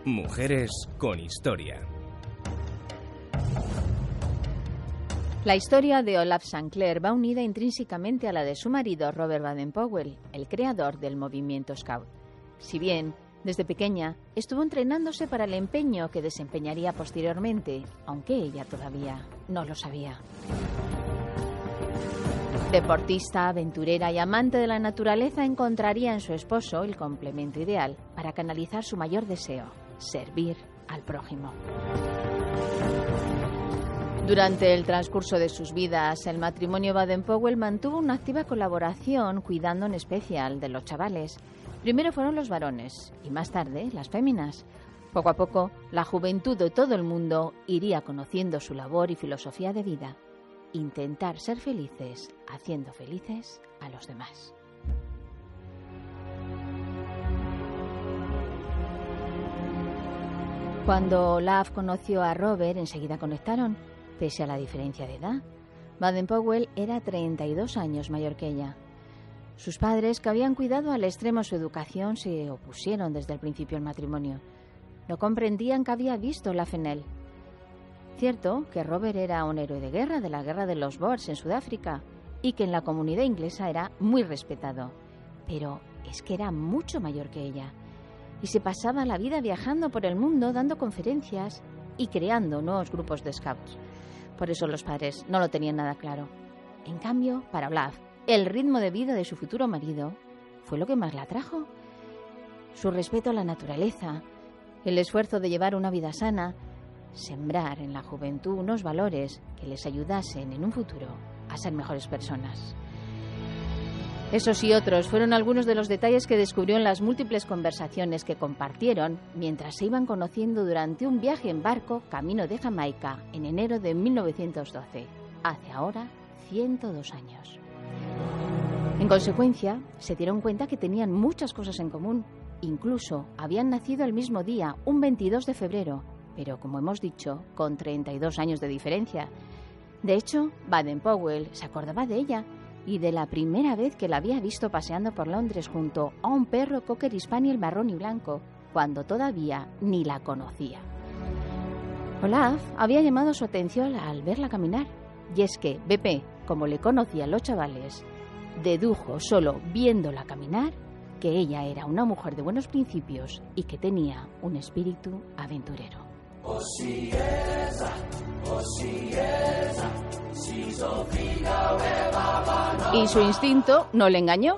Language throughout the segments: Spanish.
Mujeres con historia. La historia de Olaf St. Clair va unida intrínsecamente a la de su marido Robert Baden-Powell, el creador del movimiento Scout. Si bien, desde pequeña, estuvo entrenándose para el empeño que desempeñaría posteriormente, aunque ella todavía no lo sabía. Deportista, aventurera y amante de la naturaleza, encontraría en su esposo el complemento ideal para canalizar su mayor deseo: servir al prójimo. Durante el transcurso de sus vidas, el matrimonio Baden-Powell mantuvo una activa colaboración cuidando en especial de los chavales. Primero fueron los varones y más tarde las féminas. Poco a poco, la juventud de todo el mundo iría conociendo su labor y filosofía de vida: intentar ser felices haciendo felices a los demás. Cuando Olaf conoció a Robert, enseguida conectaron, pese a la diferencia de edad. Baden-Powell era 32 años mayor que ella. Sus padres, que habían cuidado al extremo su educación, se opusieron desde el principio al matrimonio. No comprendían que había visto Olaf en él. Cierto que Robert era un héroe de guerra de la guerra de los Boers en Sudáfrica y que en la comunidad inglesa era muy respetado, pero es que era mucho mayor que ella y se pasaba la vida viajando por el mundo dando conferencias y creando nuevos grupos de scouts. Por eso los padres no lo tenían nada claro. En cambio, para Olaf, el ritmo de vida de su futuro marido fue lo que más la atrajo. Su respeto a la naturaleza, el esfuerzo de llevar una vida sana, sembrar en la juventud unos valores que les ayudasen en un futuro a ser mejores personas. Esos y otros fueron algunos de los detalles que descubrió en las múltiples conversaciones que compartieron mientras se iban conociendo durante un viaje en barco camino de Jamaica en enero de 1912, hace ahora 102 años. En consecuencia, se dieron cuenta que tenían muchas cosas en común. Incluso habían nacido el mismo día, un 22 de febrero, pero como hemos dicho, con 32 años de diferencia. De hecho, Baden-Powell se acordaba de ella y de la primera vez que la había visto paseando por Londres junto a un perro cocker spaniel marrón y blanco, cuando todavía ni la conocía. Olaf había llamado su atención al verla caminar, y es que BP, como le conocían los chavales, dedujo solo viéndola caminar que ella era una mujer de buenos principios y que tenía un espíritu aventurero. Y su instinto no le engañó,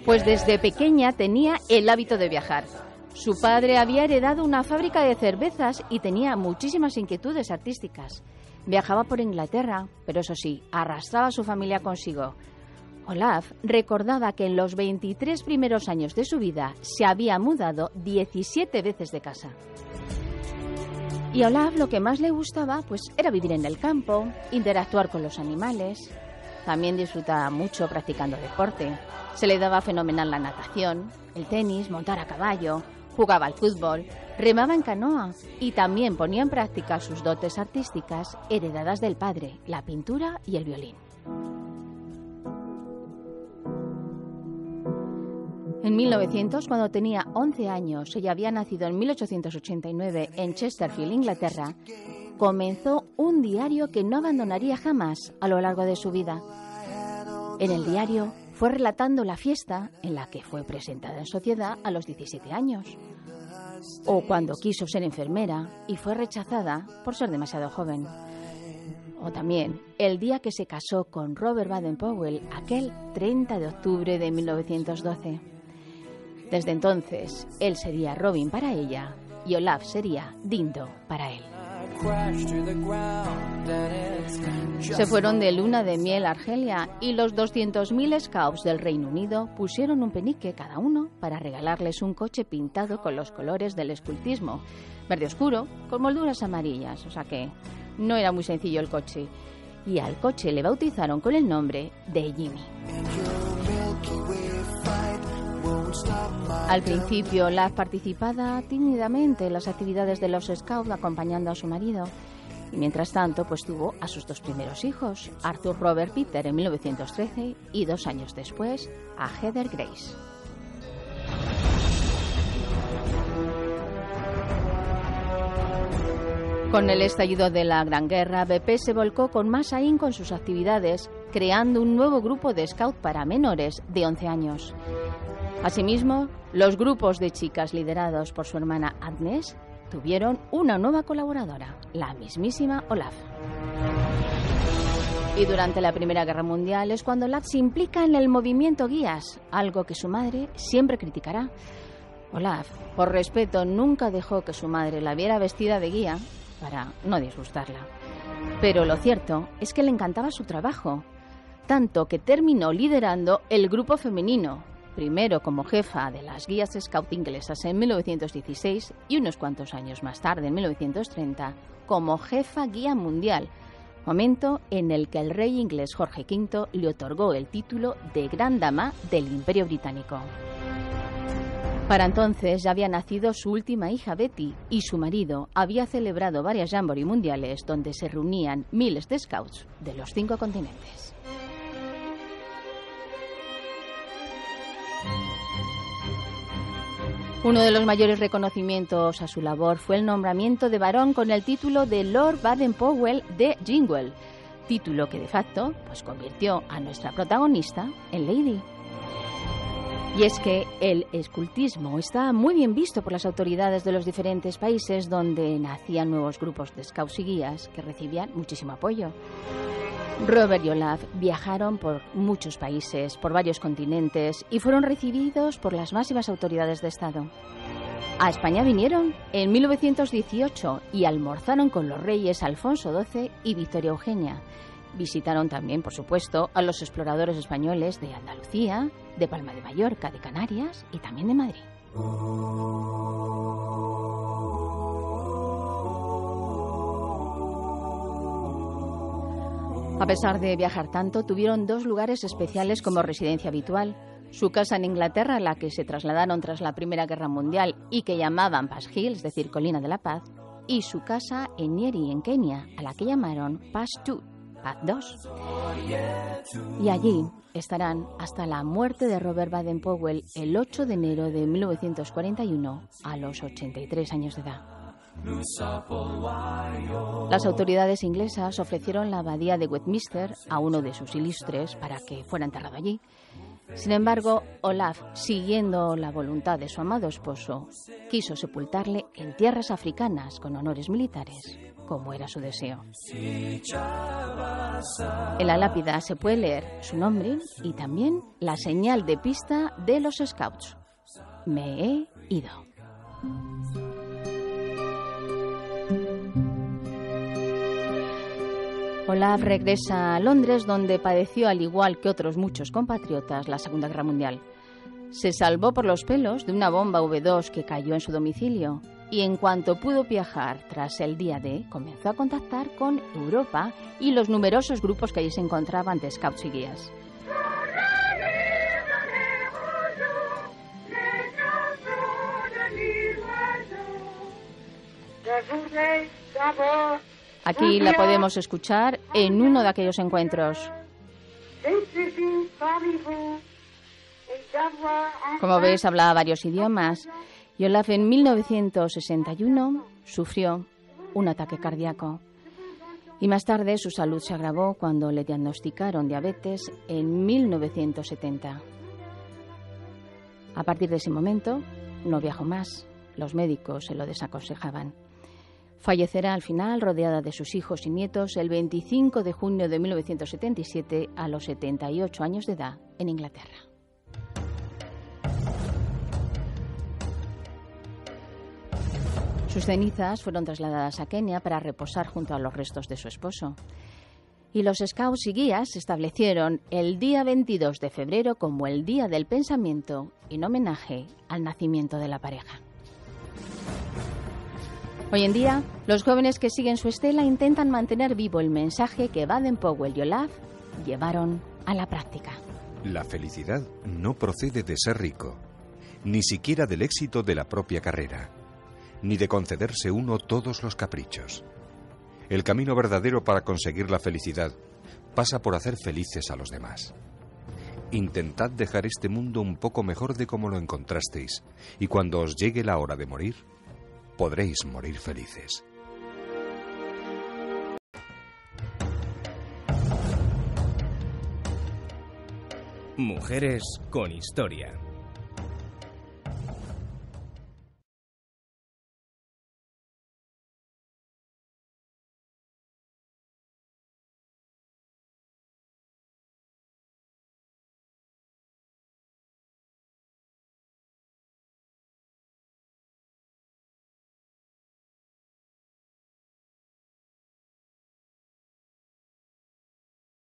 pues desde pequeña tenía el hábito de viajar. Su padre había heredado una fábrica de cervezas y tenía muchísimas inquietudes artísticas. Viajaba por Inglaterra, pero eso sí, arrastraba a su familia consigo. Olaf recordaba que en los 23 primeros años de su vida se había mudado 17 veces de casa. Y a Olaf lo que más le gustaba pues era vivir en el campo, interactuar con los animales. También disfrutaba mucho practicando deporte. Se le daba fenomenal la natación, el tenis, montar a caballo, jugaba al fútbol, remaba en canoa y también ponía en práctica sus dotes artísticas heredadas del padre, la pintura y el violín. En 1900, cuando tenía 11 años, ella había nacido en 1889 en Chesterfield, Inglaterra, comenzó un diario que no abandonaría jamás a lo largo de su vida. En el diario fue relatando la fiesta en la que fue presentada en sociedad a los 17 años, o cuando quiso ser enfermera y fue rechazada por ser demasiado joven, o también el día que se casó con Robert Baden-Powell, aquel 30 de octubre de 1912. Desde entonces, él sería Robin para ella y Olaf sería Dindo para él. Se fueron de luna de miel a Argelia y los 200.000 scouts del Reino Unido pusieron un penique cada uno para regalarles un coche pintado con los colores del escultismo, verde oscuro con molduras amarillas, o sea que no era muy sencillo el coche. Y al coche le bautizaron con el nombre de Jimmy. Al principio, Olaf participaba tímidamente en las actividades de los Scouts acompañando a su marido. Y mientras tanto, pues tuvo a sus dos primeros hijos, Arthur Robert Peter en 1913 y 2 años después a Heather Grace. Con el estallido de la Gran Guerra, BP se volcó con más ahínco en sus actividades, creando un nuevo grupo de scout para menores de 11 años. Asimismo, los grupos de chicas liderados por su hermana Agnes tuvieron una nueva colaboradora, la mismísima Olaf. Y durante la Primera Guerra Mundial es cuando Olaf se implica en el movimiento guías, algo que su madre siempre criticará. Olaf, por respeto, nunca dejó que su madre la viera vestida de guía para no disgustarla. Pero lo cierto es que le encantaba su trabajo, tanto que terminó liderando el grupo femenino, primero como jefa de las guías scout inglesas en 1916 y unos cuantos años más tarde, en 1930, como jefa guía mundial, momento en el que el rey inglés Jorge V le otorgó el título de Gran Dama del Imperio Británico. Para entonces ya había nacido su última hija Betty y su marido había celebrado varias jamboree mundiales donde se reunían miles de scouts de los 5 continentes. Uno de los mayores reconocimientos a su labor fue el nombramiento de barón con el título de Lord Baden-Powell de Jingle, título que de facto convirtió a nuestra protagonista en Lady. Y es que el escultismo está muy bien visto por las autoridades de los diferentes países donde nacían nuevos grupos de scouts y guías que recibían muchísimo apoyo. Robert y Olaf viajaron por muchos países, por varios continentes y fueron recibidos por las máximas autoridades de Estado. A España vinieron en 1918 y almorzaron con los reyes Alfonso XII y Victoria Eugenia. Visitaron también, por supuesto, a los exploradores españoles de Andalucía, de Palma de Mallorca, de Canarias y también de Madrid. A pesar de viajar tanto, tuvieron 2 lugares especiales como residencia habitual. Su casa en Inglaterra, a la que se trasladaron tras la Primera Guerra Mundial y que llamaban Pass Hill, es decir, Colina de la Paz, y su casa en Nyeri, en Kenia, a la que llamaron Pass 2, Paz 2. Y allí estarán hasta la muerte de Robert Baden-Powell el 8 de enero de 1941, a los 83 años de edad. Las autoridades inglesas ofrecieron la abadía de Westminster a uno de sus ilustres para que fuera enterrado allí. Sin embargo, Olaf, siguiendo la voluntad de su amado esposo, quiso sepultarle en tierras africanas con honores militares, como era su deseo. En la lápida se puede leer su nombre y también la señal de pista de los scouts. Me he ido. Olaf regresa a Londres, donde padeció, al igual que otros muchos compatriotas, la Segunda Guerra Mundial. Se salvó por los pelos de una bomba V2 que cayó en su domicilio y en cuanto pudo viajar tras el día D, comenzó a contactar con Europa y los numerosos grupos que allí se encontraban de scouts y guías. Aquí la podemos escuchar en uno de aquellos encuentros. Como veis, hablaba varios idiomas y Olaf en 1961 sufrió un ataque cardíaco. Y más tarde su salud se agravó cuando le diagnosticaron diabetes en 1970. A partir de ese momento no viajó más, los médicos se lo desaconsejaban. Fallecerá al final, rodeada de sus hijos y nietos, el 25 de junio de 1977, a los 78 años de edad, en Inglaterra. Sus cenizas fueron trasladadas a Kenia para reposar junto a los restos de su esposo. Y los scouts y guías establecieron el día 22 de febrero como el Día del Pensamiento, en homenaje al nacimiento de la pareja. Hoy en día, los jóvenes que siguen su estela intentan mantener vivo el mensaje que Baden-Powell y Olaf llevaron a la práctica. La felicidad no procede de ser rico, ni siquiera del éxito de la propia carrera, ni de concederse uno todos los caprichos. El camino verdadero para conseguir la felicidad pasa por hacer felices a los demás. Intentad dejar este mundo un poco mejor de como lo encontrasteis, y cuando os llegue la hora de morir, podréis morir felices. Mujeres con historia.